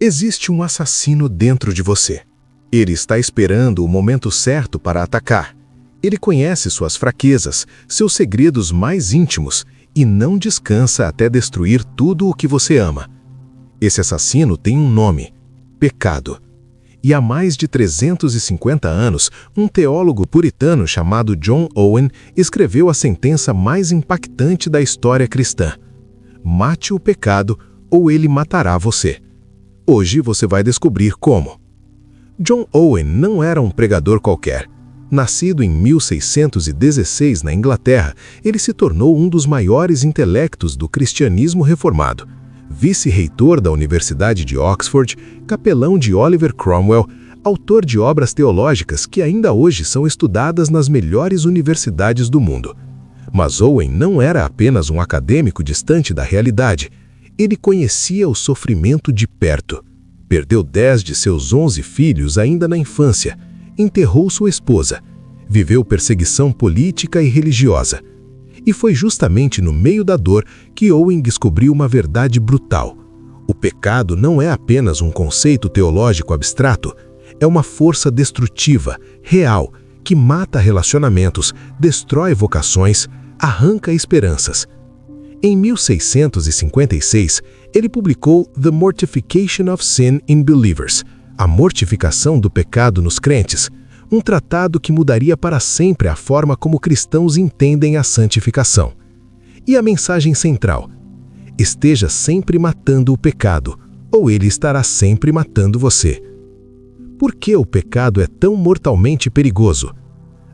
Existe um assassino dentro de você. Ele está esperando o momento certo para atacar. Ele conhece suas fraquezas, seus segredos mais íntimos e não descansa até destruir tudo o que você ama. Esse assassino tem um nome: pecado. E há mais de 350 anos, um teólogo puritano chamado John Owen escreveu a sentença mais impactante da história cristã: mate o pecado ou ele matará você. Hoje você vai descobrir como. John Owen não era um pregador qualquer. Nascido em 1616 na Inglaterra, ele se tornou um dos maiores intelectos do cristianismo reformado. Vice-reitor da Universidade de Oxford, capelão de Oliver Cromwell, autor de obras teológicas que ainda hoje são estudadas nas melhores universidades do mundo. Mas Owen não era apenas um acadêmico distante da realidade. Ele conhecia o sofrimento de perto. Perdeu 10 de seus 11 filhos ainda na infância. Enterrou sua esposa. Viveu perseguição política e religiosa. E foi justamente no meio da dor que Owen descobriu uma verdade brutal. O pecado não é apenas um conceito teológico abstrato. É uma força destrutiva, real, que mata relacionamentos, destrói vocações, arranca esperanças. Em 1656, ele publicou The Mortification of Sin in Believers, a mortificação do pecado nos crentes, um tratado que mudaria para sempre a forma como cristãos entendem a santificação. E a mensagem central: esteja sempre matando o pecado, ou ele estará sempre matando você. Por que o pecado é tão mortalmente perigoso?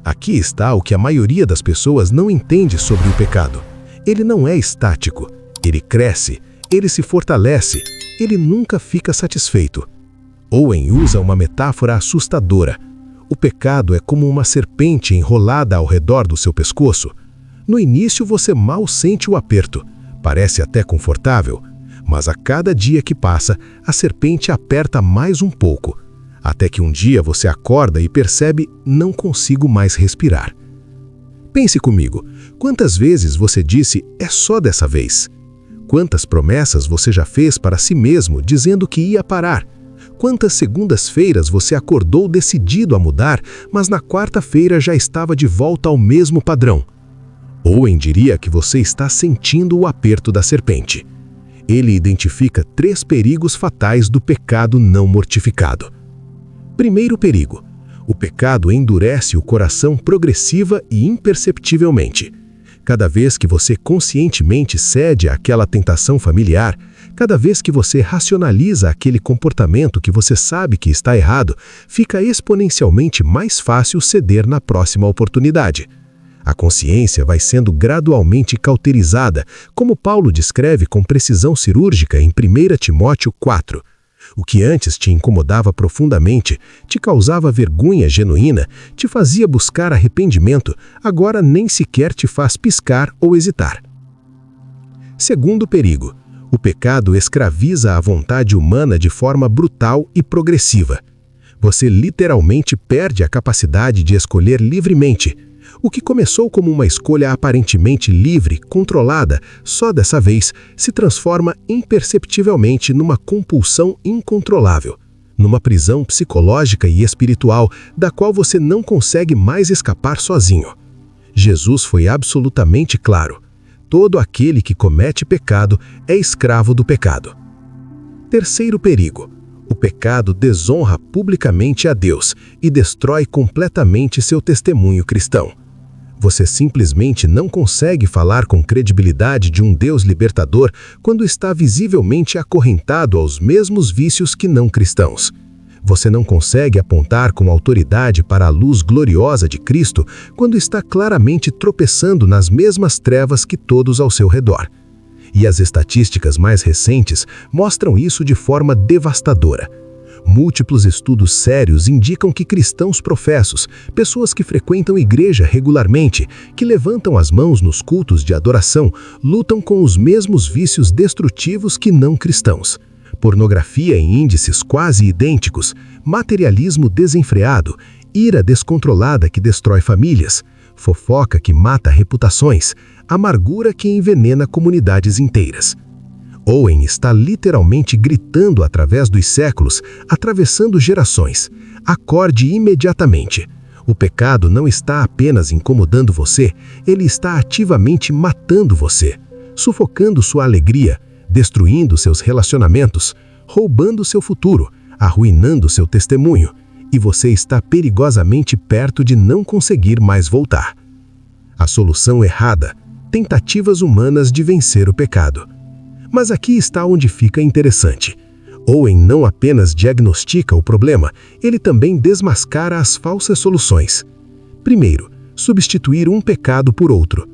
Aqui está o que a maioria das pessoas não entende sobre o pecado. Ele não é estático. Ele cresce, ele se fortalece, ele nunca fica satisfeito. Owen usa uma metáfora assustadora. O pecado é como uma serpente enrolada ao redor do seu pescoço. No início você mal sente o aperto, parece até confortável, mas a cada dia que passa, a serpente aperta mais um pouco, até que um dia você acorda e percebe: não consigo mais respirar. Pense comigo, quantas vezes você disse: é só dessa vez? Quantas promessas você já fez para si mesmo dizendo que ia parar? Quantas segundas-feiras você acordou decidido a mudar, mas na quarta-feira já estava de volta ao mesmo padrão? Owen diria que você está sentindo o aperto da serpente. Ele identifica 3 perigos fatais do pecado não mortificado. Primeiro perigo: o pecado endurece o coração progressiva e imperceptivelmente. Cada vez que você conscientemente cede àquela tentação familiar, cada vez que você racionaliza aquele comportamento que você sabe que está errado, fica exponencialmente mais fácil ceder na próxima oportunidade. A consciência vai sendo gradualmente cauterizada, como Paulo descreve com precisão cirúrgica em 1 Timóteo 4. O que antes te incomodava profundamente, te causava vergonha genuína, te fazia buscar arrependimento, agora nem sequer te faz piscar ou hesitar. Segundo perigo: o pecado escraviza a vontade humana de forma brutal e progressiva. Você literalmente perde a capacidade de escolher livremente. O que começou como uma escolha aparentemente livre, controlada, só dessa vez se transforma imperceptivelmente numa compulsão incontrolável, numa prisão psicológica e espiritual da qual você não consegue mais escapar sozinho. Jesus foi absolutamente claro: todo aquele que comete pecado é escravo do pecado. Terceiro perigo: o pecado desonra publicamente a Deus e destrói completamente seu testemunho cristão. Você simplesmente não consegue falar com credibilidade de um Deus libertador quando está visivelmente acorrentado aos mesmos vícios que não cristãos. Você não consegue apontar com autoridade para a luz gloriosa de Cristo quando está claramente tropeçando nas mesmas trevas que todos ao seu redor. E as estatísticas mais recentes mostram isso de forma devastadora. Múltiplos estudos sérios indicam que cristãos professos, pessoas que frequentam igreja regularmente, que levantam as mãos nos cultos de adoração, lutam com os mesmos vícios destrutivos que não cristãos. Pornografia em índices quase idênticos, materialismo desenfreado, ira descontrolada que destrói famílias, fofoca que mata reputações, amargura que envenena comunidades inteiras. Owen está literalmente gritando através dos séculos, atravessando gerações. Acorde imediatamente. O pecado não está apenas incomodando você, ele está ativamente matando você, sufocando sua alegria, destruindo seus relacionamentos, roubando seu futuro, arruinando seu testemunho, e você está perigosamente perto de não conseguir mais voltar. A solução errada: tentativas humanas de vencer o pecado. Mas aqui está onde fica interessante. Owen não apenas diagnostica o problema, ele também desmascara as falsas soluções. Primeiro, substituir um pecado por outro.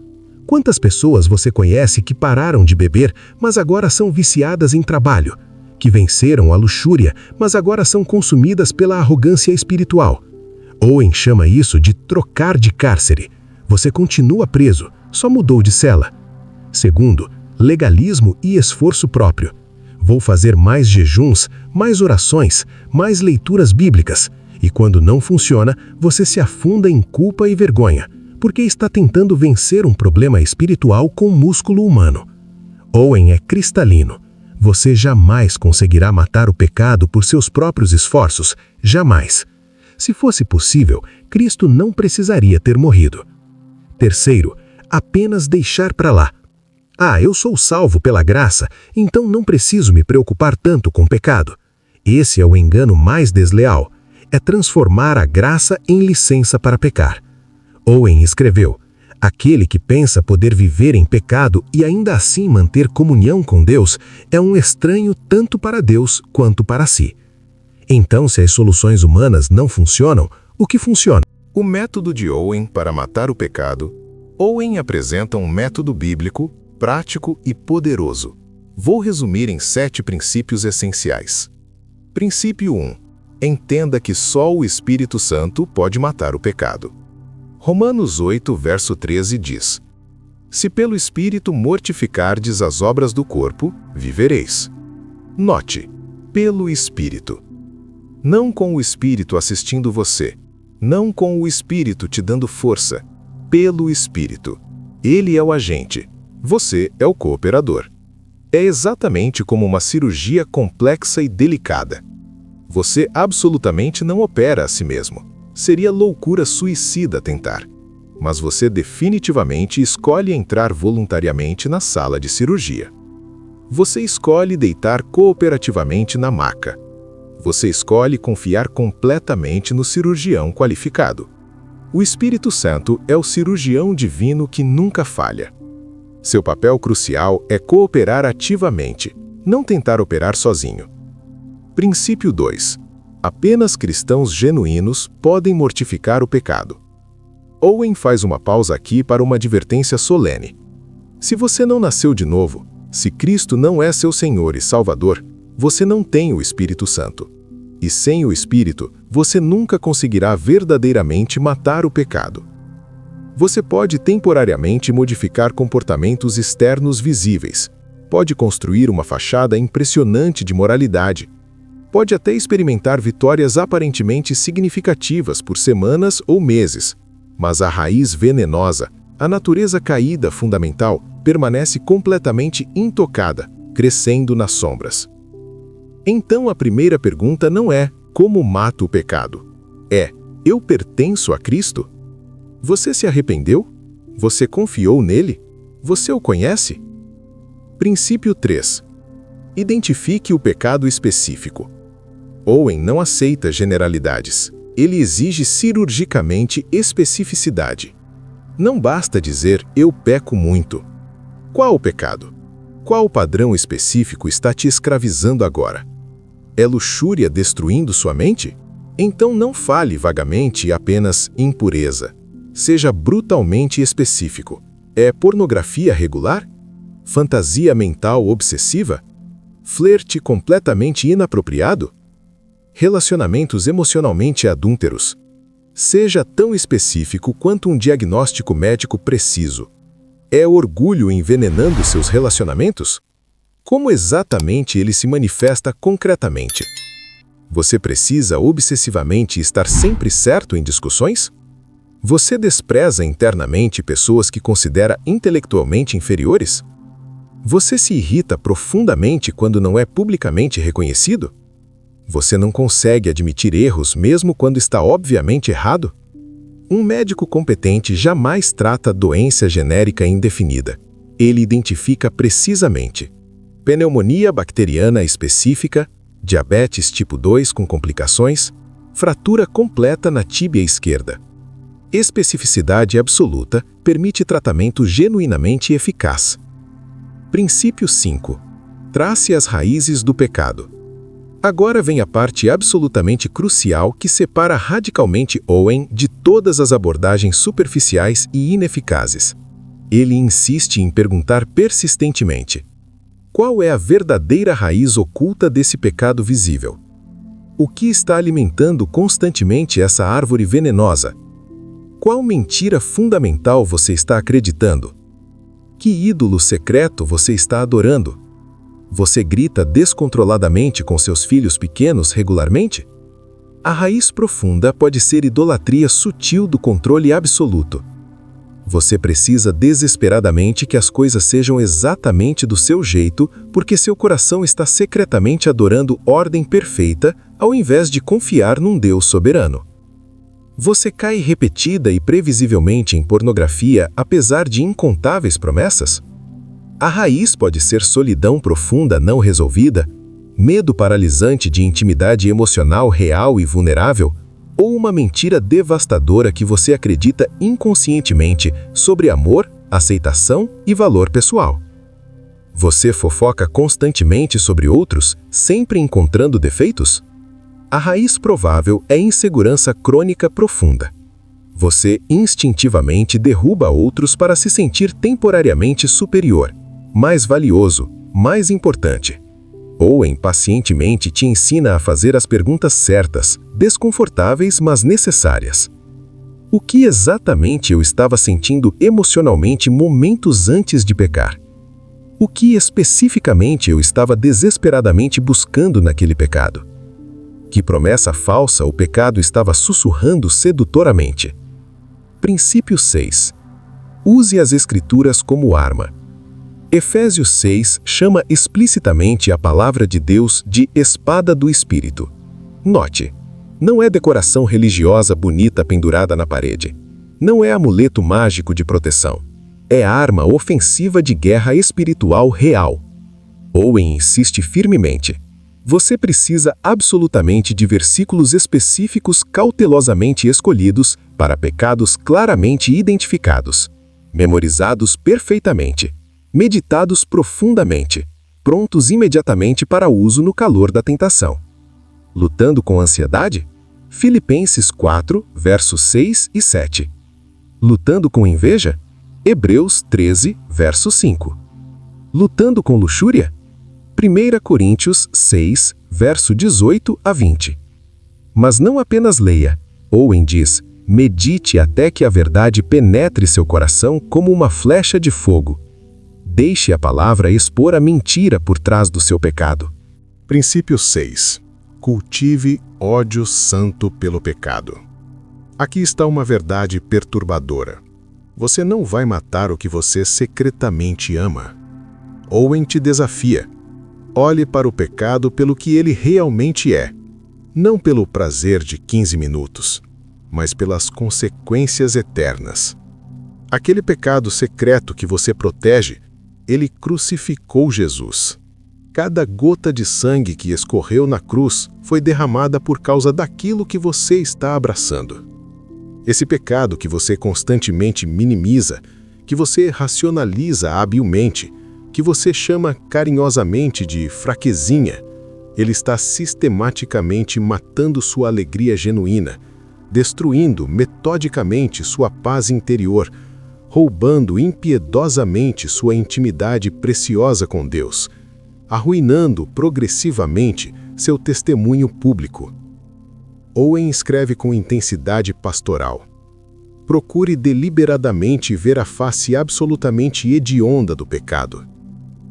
Quantas pessoas você conhece que pararam de beber, mas agora são viciadas em trabalho? Que venceram a luxúria, mas agora são consumidas pela arrogância espiritual? Owen chama isso de trocar de cárcere. Você continua preso, só mudou de cela. Segundo, legalismo e esforço próprio. Vou fazer mais jejuns, mais orações, mais leituras bíblicas. E quando não funciona, você se afunda em culpa e vergonha, porque está tentando vencer um problema espiritual com músculo humano. Owen é cristalino. Você jamais conseguirá matar o pecado por seus próprios esforços, jamais. Se fosse possível, Cristo não precisaria ter morrido. Terceiro, apenas deixar para lá. Eu sou salvo pela graça, então não preciso me preocupar tanto com o pecado. Esse é o engano mais desleal. É transformar a graça em licença para pecar. Owen escreveu: aquele que pensa poder viver em pecado e ainda assim manter comunhão com Deus é um estranho tanto para Deus quanto para si. Então, se as soluções humanas não funcionam, o que funciona? O método de Owen para matar o pecado. Owen apresenta um método bíblico, prático e poderoso. Vou resumir em 7 princípios essenciais. Princípio 1. Entenda que só o Espírito Santo pode matar o pecado. Romanos 8, verso 13 diz: se pelo Espírito mortificardes as obras do corpo, vivereis. Note, pelo Espírito. Não com o Espírito assistindo você, não com o Espírito te dando força, pelo Espírito. Ele é o agente. Você é o cooperador. É exatamente como uma cirurgia complexa e delicada. Você absolutamente não opera a si mesmo. Seria loucura suicida tentar. Mas você definitivamente escolhe entrar voluntariamente na sala de cirurgia. Você escolhe deitar cooperativamente na maca. Você escolhe confiar completamente no cirurgião qualificado. O Espírito Santo é o cirurgião divino que nunca falha. Seu papel crucial é cooperar ativamente, não tentar operar sozinho. Princípio 2. Apenas cristãos genuínos podem mortificar o pecado. Owen faz uma pausa aqui para uma advertência solene. Se você não nasceu de novo, se Cristo não é seu Senhor e Salvador, você não tem o Espírito Santo. E sem o Espírito, você nunca conseguirá verdadeiramente matar o pecado. Você pode temporariamente modificar comportamentos externos visíveis, pode construir uma fachada impressionante de moralidade, pode até experimentar vitórias aparentemente significativas por semanas ou meses, mas a raiz venenosa, a natureza caída fundamental, permanece completamente intocada, crescendo nas sombras. Então a primeira pergunta não é como mato o pecado, é: eu pertenço a Cristo? Você se arrependeu? Você confiou nele? Você o conhece? Princípio 3. Identifique o pecado específico. Owen não aceita generalidades. Ele exige cirurgicamente especificidade. Não basta dizer, eu peco muito. Qual o pecado? Qual padrão específico está te escravizando agora? É luxúria destruindo sua mente? Então não fale vagamente apenas impureza. Seja brutalmente específico. É pornografia regular? Fantasia mental obsessiva? Flerte completamente inapropriado? Relacionamentos emocionalmente adúlteros? Seja tão específico quanto um diagnóstico médico preciso. É orgulho envenenando seus relacionamentos? Como exatamente ele se manifesta concretamente? Você precisa obsessivamente estar sempre certo em discussões? Você despreza internamente pessoas que considera intelectualmente inferiores? Você se irrita profundamente quando não é publicamente reconhecido? Você não consegue admitir erros mesmo quando está obviamente errado? Um médico competente jamais trata doença genérica indefinida. Ele identifica precisamente pneumonia bacteriana específica, diabetes tipo 2 com complicações, fratura completa na tíbia esquerda. Especificidade absoluta permite tratamento genuinamente eficaz. Princípio 5. Trace as raízes do pecado. Agora vem a parte absolutamente crucial que separa radicalmente Owen de todas as abordagens superficiais e ineficazes. Ele insiste em perguntar persistentemente: qual é a verdadeira raiz oculta desse pecado visível? O que está alimentando constantemente essa árvore venenosa? Qual mentira fundamental você está acreditando? Que ídolo secreto você está adorando? Você grita descontroladamente com seus filhos pequenos regularmente? A raiz profunda pode ser idolatria sutil do controle absoluto. Você precisa desesperadamente que as coisas sejam exatamente do seu jeito, porque seu coração está secretamente adorando ordem perfeita, ao invés de confiar num Deus soberano. Você cai repetida e previsivelmente em pornografia, apesar de incontáveis promessas? A raiz pode ser solidão profunda não resolvida, medo paralisante de intimidade emocional real e vulnerável, ou uma mentira devastadora que você acredita inconscientemente sobre amor, aceitação e valor pessoal. Você fofoca constantemente sobre outros, sempre encontrando defeitos? A raiz provável é insegurança crônica profunda. Você instintivamente derruba outros para se sentir temporariamente superior, mais valioso, mais importante. Owen pacientemente te ensina a fazer as perguntas certas, desconfortáveis, mas necessárias. O que exatamente eu estava sentindo emocionalmente momentos antes de pecar? O que especificamente eu estava desesperadamente buscando naquele pecado? Que promessa falsa o pecado estava sussurrando sedutoramente? Princípio 6. Use as Escrituras como arma. Efésios 6 chama explicitamente a palavra de Deus de espada do Espírito. Note, não é decoração religiosa bonita pendurada na parede. Não é amuleto mágico de proteção. É arma ofensiva de guerra espiritual real. Owen insiste firmemente. Você precisa absolutamente de versículos específicos cautelosamente escolhidos para pecados claramente identificados, memorizados perfeitamente, meditados profundamente, prontos imediatamente para uso no calor da tentação. Lutando com ansiedade? Filipenses 4, versos 6 e 7. Lutando com inveja? Hebreus 13, verso 5. Lutando com luxúria? 1 Coríntios 6, verso 18 a 20. Mas não apenas leia. Owen diz, medite até que a verdade penetre seu coração como uma flecha de fogo. Deixe a palavra expor a mentira por trás do seu pecado. Princípio 6. Cultive ódio santo pelo pecado. Aqui está uma verdade perturbadora. Você não vai matar o que você secretamente ama. Owen te desafia. Olhe para o pecado pelo que ele realmente é. Não pelo prazer de 15 minutos, mas pelas consequências eternas. Aquele pecado secreto que você protege, ele crucificou Jesus. Cada gota de sangue que escorreu na cruz foi derramada por causa daquilo que você está abraçando. Esse pecado que você constantemente minimiza, que você racionaliza habilmente, que você chama carinhosamente de fraquezinha, ele está sistematicamente matando sua alegria genuína, destruindo metodicamente sua paz interior, roubando impiedosamente sua intimidade preciosa com Deus, arruinando progressivamente seu testemunho público. Owen escreve com intensidade pastoral. Procure deliberadamente ver a face absolutamente hedionda do pecado.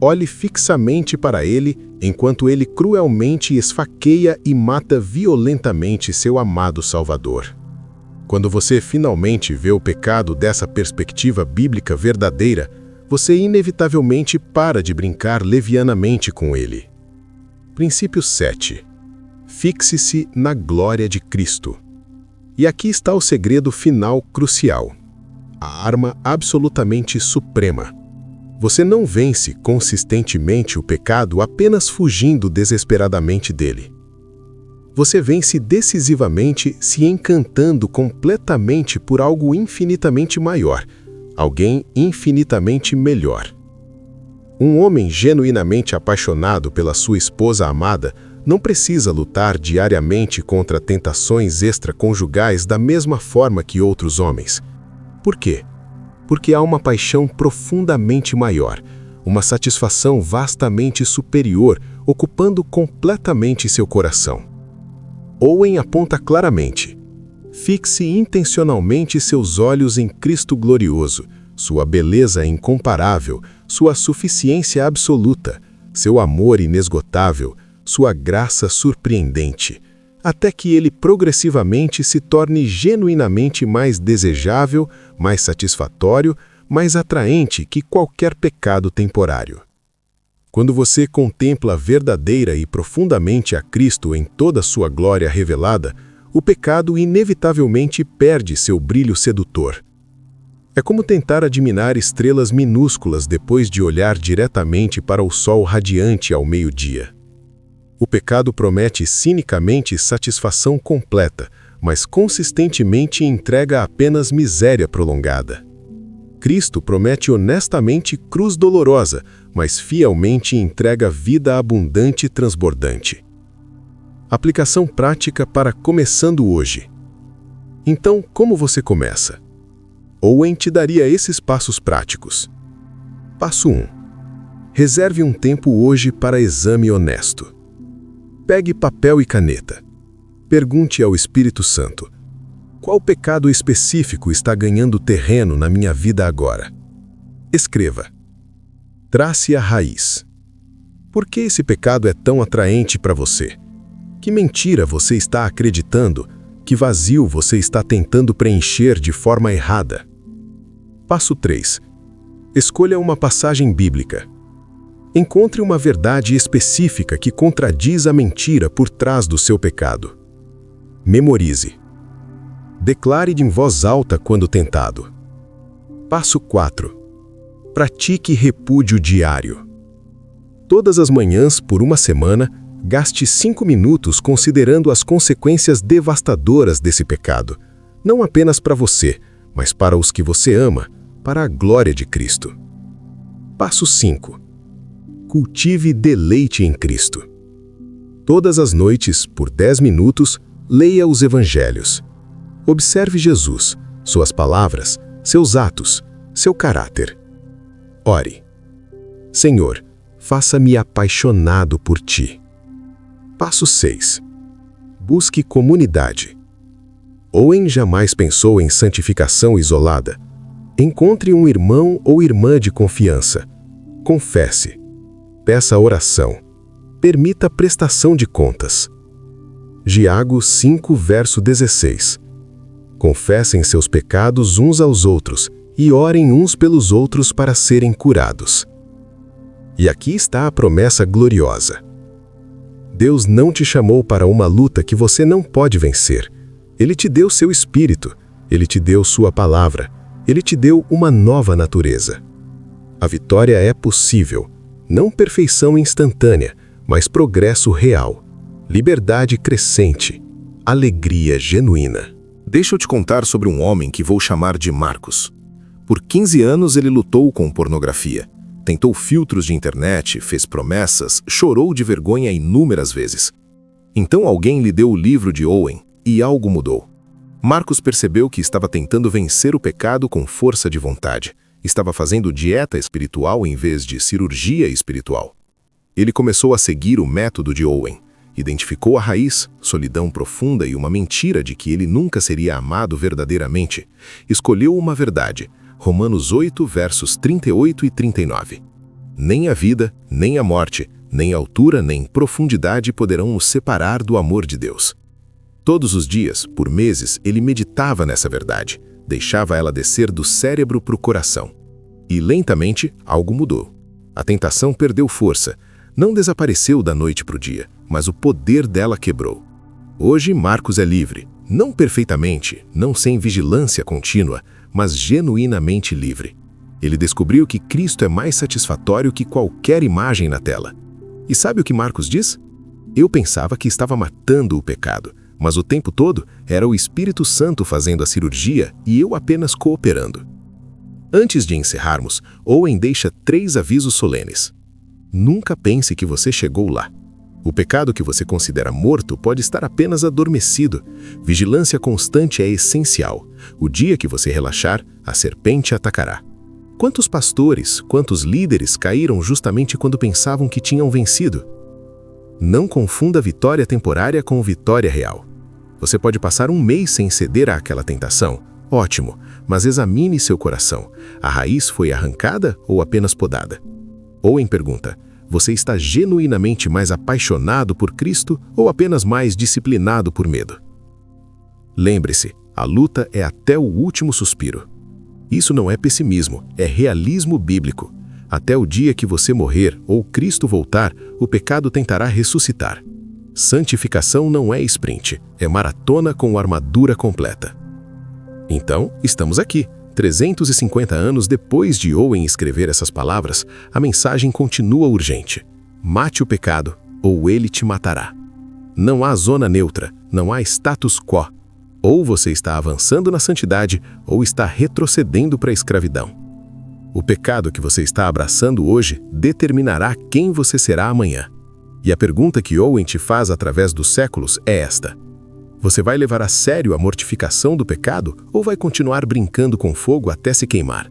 Olhe fixamente para ele enquanto ele cruelmente esfaqueia e mata violentamente seu amado Salvador. Quando você finalmente vê o pecado dessa perspectiva bíblica verdadeira, você inevitavelmente para de brincar levianamente com ele. Princípio 7. Fixe-se na glória de Cristo. E aqui está o segredo final crucial. A arma absolutamente suprema. Você não vence consistentemente o pecado apenas fugindo desesperadamente dele. Você vence decisivamente se encantando completamente por algo infinitamente maior, alguém infinitamente melhor. Um homem genuinamente apaixonado pela sua esposa amada não precisa lutar diariamente contra tentações extraconjugais da mesma forma que outros homens. Por quê? Porque há uma paixão profundamente maior, uma satisfação vastamente superior, ocupando completamente seu coração. Owen aponta claramente: fixe intencionalmente seus olhos em Cristo glorioso, sua beleza incomparável, sua suficiência absoluta, seu amor inesgotável, sua graça surpreendente, até que ele progressivamente se torne genuinamente mais desejável, mais satisfatório, mais atraente que qualquer pecado temporário. Quando você contempla verdadeira e profundamente a Cristo em toda sua glória revelada, o pecado inevitavelmente perde seu brilho sedutor. É como tentar admirar estrelas minúsculas depois de olhar diretamente para o sol radiante ao meio-dia. O pecado promete cinicamente satisfação completa, mas consistentemente entrega apenas miséria prolongada. Cristo promete honestamente cruz dolorosa, mas fielmente entrega vida abundante e transbordante. Aplicação prática para começando hoje. Então, como você começa? Owen te daria esses passos práticos. Passo 1. Reserve um tempo hoje para exame honesto. Pegue papel e caneta. Pergunte ao Espírito Santo: qual pecado específico está ganhando terreno na minha vida agora? Escreva. Trace a raiz. Por que esse pecado é tão atraente para você? Que mentira você está acreditando? Que vazio você está tentando preencher de forma errada? Passo 3. Escolha uma passagem bíblica. Encontre uma verdade específica que contradiz a mentira por trás do seu pecado. Memorize. Declare em voz alta quando tentado. Passo 4. Pratique repúdio diário. Todas as manhãs, por uma semana, gaste 5 minutos considerando as consequências devastadoras desse pecado, não apenas para você, mas para os que você ama, para a glória de Cristo. Passo 5. Cultive deleite em Cristo. Todas as noites, por 10 minutos, leia os Evangelhos. Observe Jesus, suas palavras, seus atos, seu caráter. Ore. Senhor, faça-me apaixonado por Ti. Passo 6. Busque comunidade. Owen jamais pensou em santificação isolada. Encontre um irmão ou irmã de confiança. Confesse. Peça oração. Permita prestação de contas. Giago 5, verso 16. Confessem seus pecados uns aos outros e orem uns pelos outros para serem curados. E aqui está a promessa gloriosa. Deus não te chamou para uma luta que você não pode vencer. Ele te deu seu espírito, Ele te deu sua palavra, Ele te deu uma nova natureza. A vitória é possível, não perfeição instantânea, mas progresso real, liberdade crescente, alegria genuína. Deixa eu te contar sobre um homem que vou chamar de Marcos. Por 15 anos ele lutou com pornografia. Tentou filtros de internet, fez promessas, chorou de vergonha inúmeras vezes. Então alguém lhe deu o livro de Owen e algo mudou. Marcos percebeu que estava tentando vencer o pecado com força de vontade. Estava fazendo dieta espiritual em vez de cirurgia espiritual. Ele começou a seguir o método de Owen. Identificou a raiz, solidão profunda e uma mentira de que ele nunca seria amado verdadeiramente. Escolheu uma verdade. Romanos 8, versos 38 e 39. Nem a vida, nem a morte, nem a altura, nem profundidade poderão nos separar do amor de Deus. Todos os dias, por meses, ele meditava nessa verdade. Deixava ela descer do cérebro para o coração. E lentamente algo mudou. A tentação perdeu força. Não desapareceu da noite para o dia, mas o poder dela quebrou. Hoje Marcos é livre, não perfeitamente, não sem vigilância contínua, mas genuinamente livre. Ele descobriu que Cristo é mais satisfatório que qualquer imagem na tela. E sabe o que Marcos diz? Eu pensava que estava matando o pecado, mas o tempo todo era o Espírito Santo fazendo a cirurgia e eu apenas cooperando. Antes de encerrarmos, Owen deixa 3 avisos solenes. Nunca pense que você chegou lá. O pecado que você considera morto pode estar apenas adormecido. Vigilância constante é essencial. O dia que você relaxar, a serpente atacará. Quantos pastores, quantos líderes caíram justamente quando pensavam que tinham vencido? Não confunda vitória temporária com vitória real. Você pode passar um mês sem ceder àquela tentação. Ótimo, mas examine seu coração. A raiz foi arrancada ou apenas podada? Owen pergunta, você está genuinamente mais apaixonado por Cristo ou apenas mais disciplinado por medo? Lembre-se, a luta é até o último suspiro. Isso não é pessimismo, é realismo bíblico. Até o dia que você morrer ou Cristo voltar, o pecado tentará ressuscitar. Santificação não é sprint, é maratona com armadura completa. Então, estamos aqui. 350 anos depois de Owen escrever essas palavras, a mensagem continua urgente. Mate o pecado, ou ele te matará. Não há zona neutra, não há status quo. Ou você está avançando na santidade, ou está retrocedendo para a escravidão. O pecado que você está abraçando hoje determinará quem você será amanhã. E a pergunta que Owen te faz através dos séculos é esta. Você vai levar a sério a mortificação do pecado ou vai continuar brincando com fogo até se queimar?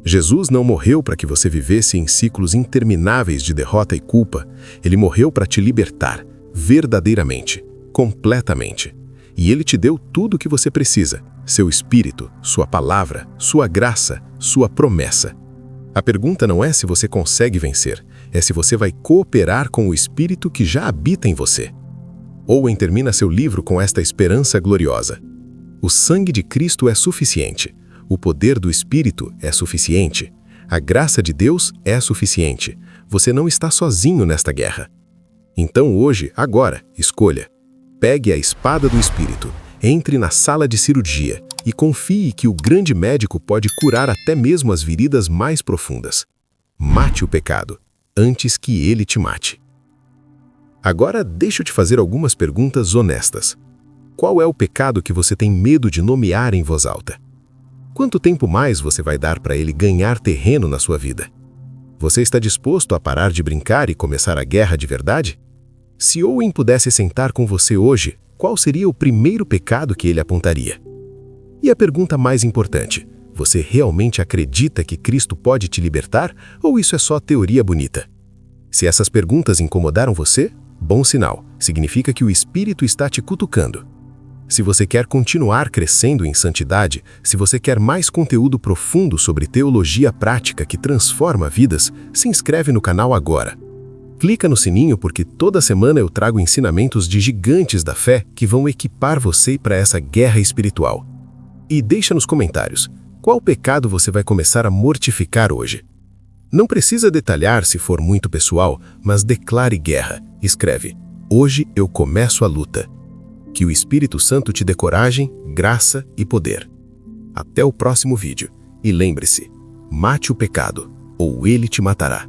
Jesus não morreu para que você vivesse em ciclos intermináveis de derrota e culpa. Ele morreu para te libertar, verdadeiramente, completamente. E Ele te deu tudo o que você precisa, seu espírito, sua palavra, sua graça, sua promessa. A pergunta não é se você consegue vencer, é se você vai cooperar com o espírito que já habita em você. Owen termina seu livro com esta esperança gloriosa. O sangue de Cristo é suficiente. O poder do Espírito é suficiente. A graça de Deus é suficiente. Você não está sozinho nesta guerra. Então hoje, agora, escolha. Pegue a espada do Espírito, entre na sala de cirurgia e confie que o grande médico pode curar até mesmo as feridas mais profundas. Mate o pecado, antes que ele te mate. Agora, deixa eu te fazer algumas perguntas honestas. Qual é o pecado que você tem medo de nomear em voz alta? Quanto tempo mais você vai dar para ele ganhar terreno na sua vida? Você está disposto a parar de brincar e começar a guerra de verdade? Se Owen pudesse sentar com você hoje, qual seria o primeiro pecado que ele apontaria? E a pergunta mais importante, você realmente acredita que Cristo pode te libertar ou isso é só teoria bonita? Se essas perguntas incomodaram você, bom sinal, significa que o Espírito está te cutucando. Se você quer continuar crescendo em santidade, se você quer mais conteúdo profundo sobre teologia prática que transforma vidas, se inscreve no canal agora. Clica no sininho porque toda semana eu trago ensinamentos de gigantes da fé que vão equipar você para essa guerra espiritual. E deixa nos comentários, qual pecado você vai começar a mortificar hoje? Não precisa detalhar se for muito pessoal, mas declare guerra. Escreve, hoje eu começo a luta. Que o Espírito Santo te dê coragem, graça e poder. Até o próximo vídeo. E lembre-se, mate o pecado, ou ele te matará.